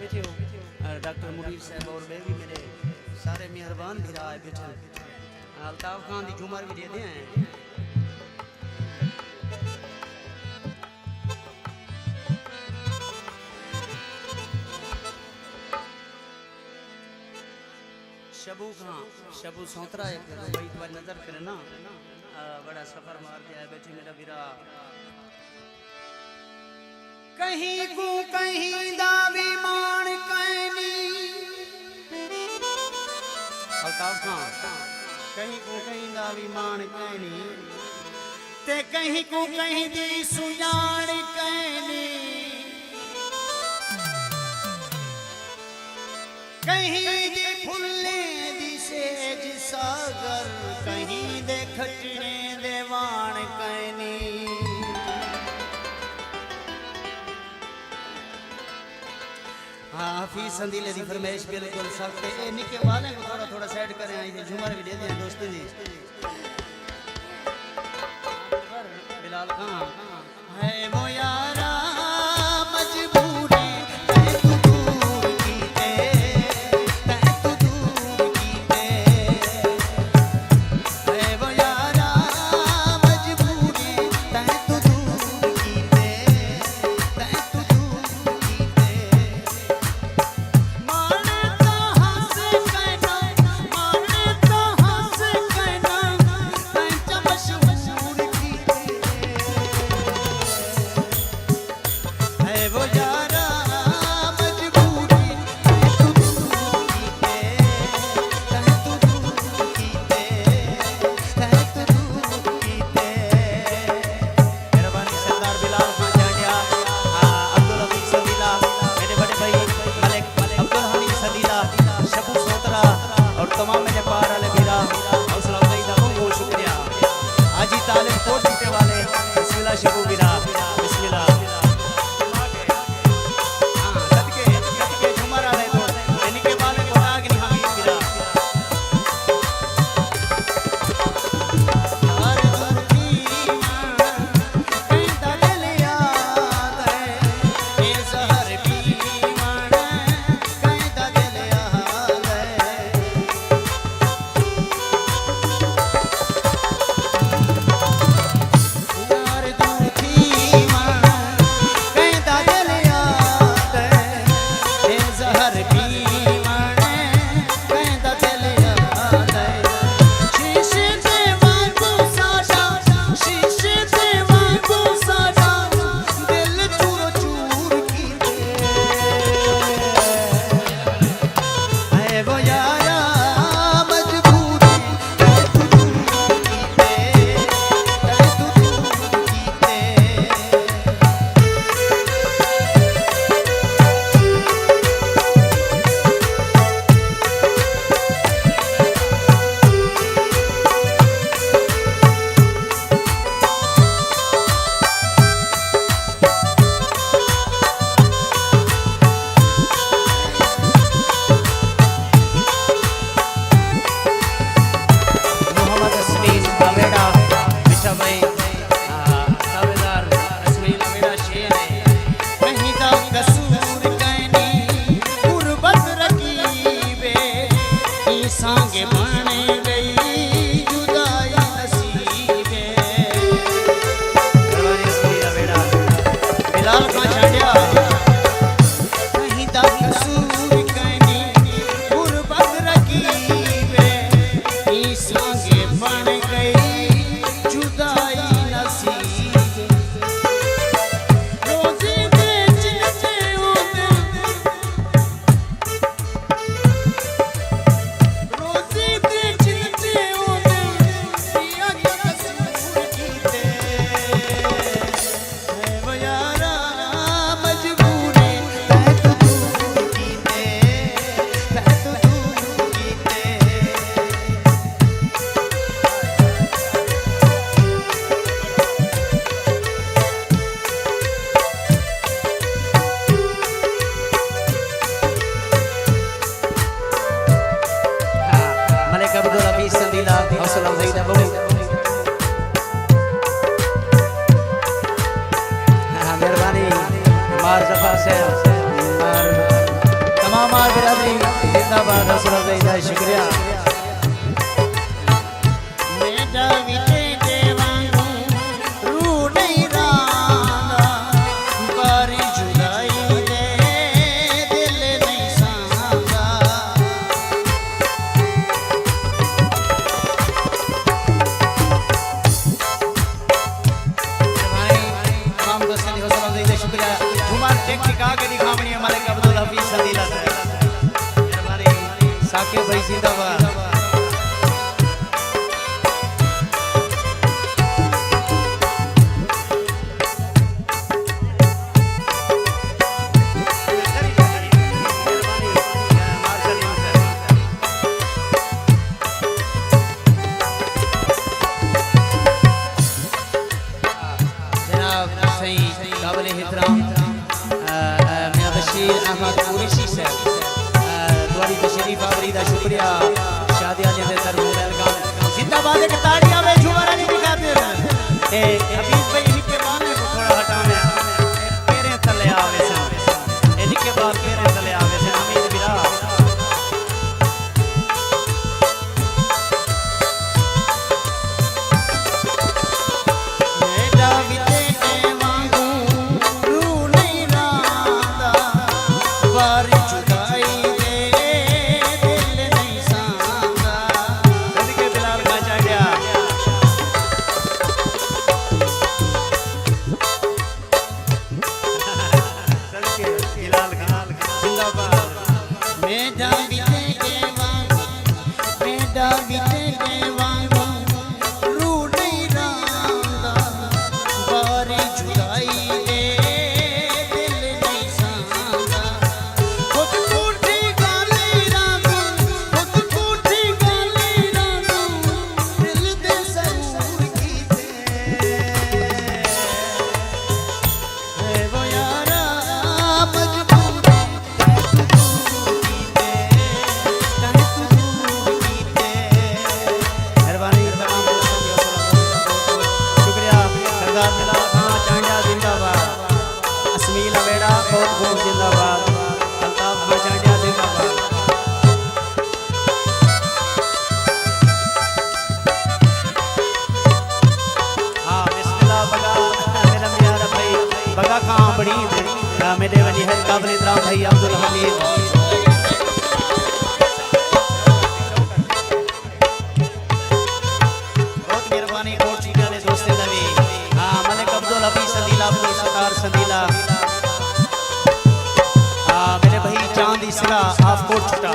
बैठे हो डॉक्टर मुनीर साहब और बेबी मेरे सारे मेहरबान भी रहा है बैठे अल्ताफ खान की झूमर भी दे दे हैं शबू खां शबू सौतरा एक भाई तो नजर करे ना बड़ा सफर मार दिया है बैठे मेरा बिरा कहीं को कहीं दावी मान कहनी अल्ताफ खां कहीं को कहीं दावी मान कहनी ते कहीं को कहीं दी सुजान कहनी कहीं दी फुल्ले दी सेज सागर कहीं दे खटने देवान कहनी हाफिज संदीले दी फरमाइश बिल्कुल सख्त है निके वाले को थोड़ा थोड़ा सेट करें आई झूमर भी दे दें दोस्तों जी बिलाल खां है वो यारा मजबूरी रोजी बिरादरी जिंदाबाद रसूल अल्लाह शुक्रिया मेरा विते देवांगू रू नहीं रांदा बारी जुदाई दे दिल नहीं सांगा इमाम दोस्तों रसूल अल्लाह शुक्रिया जुमान टेक्निक आगे दिखावनी हमारे अब्दुल हफीज सदीला से साकिब भाई जिंदाबाद जनाब सही काबिल एहतराम मियां बशीर अहमद कुरैशी साहब तुम्हारी तशरीफ आवरी दा शुक्रिया शादियां दे दर वेलकम जिंदाबाद एक तालियां में झुमरा नहीं दिखाते ए हबीब भाई इनके बाने को थोड़ा हटाने पैरे तले आवे सन इनके बाद पैरे तले आवे सन अमीर बिरा मेरा विते देवांगू रू नहीं रांदा बारी मेरे वनी है काबिल इतराम भाई अब्दुल हमीद बहुत मेहरबानी कोट चीटा ने दोस्ते नवी हां मलिक अब्दुल हफीज सदीला अब्दुल सत्तार सदीला हां मेरे भाई चांद इसरा आप कोट चीटा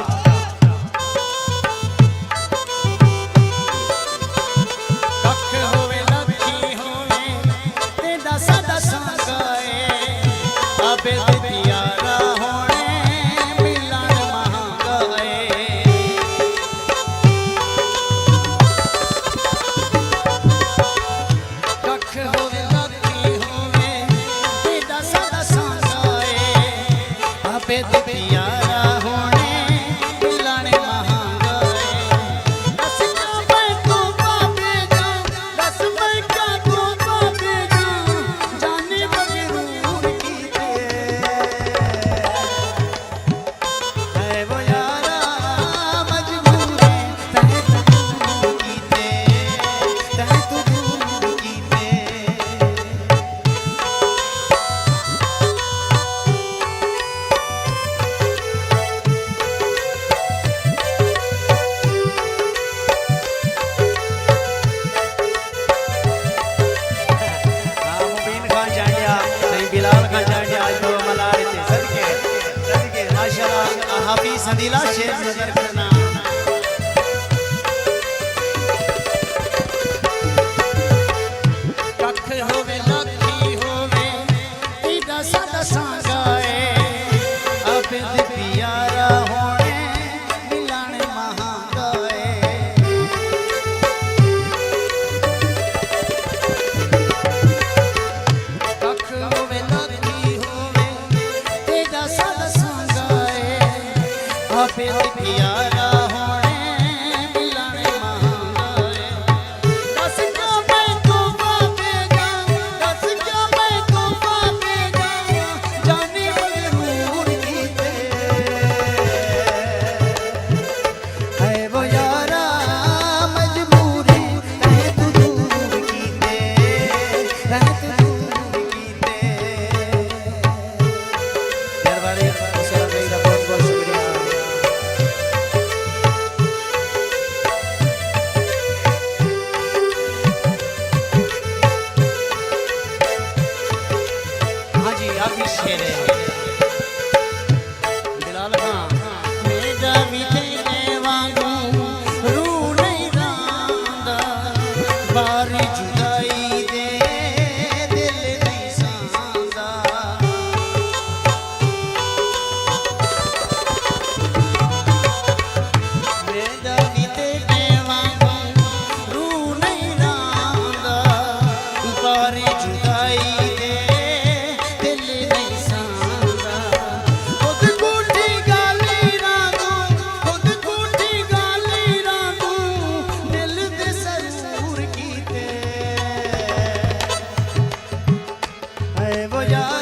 हाफिज सदीला शेर नजर करना कख होवे लखी होवे इदा सादा सांगाए अपे प्यारा होने मिलन महागाए कख होवे लखी होवे इदा सादा पे प्यारा होने मिलने महागाए दस क्या मैं तो पापेगा दस क्या मैं तो पापेगा जाने मजबूर कीते वो यार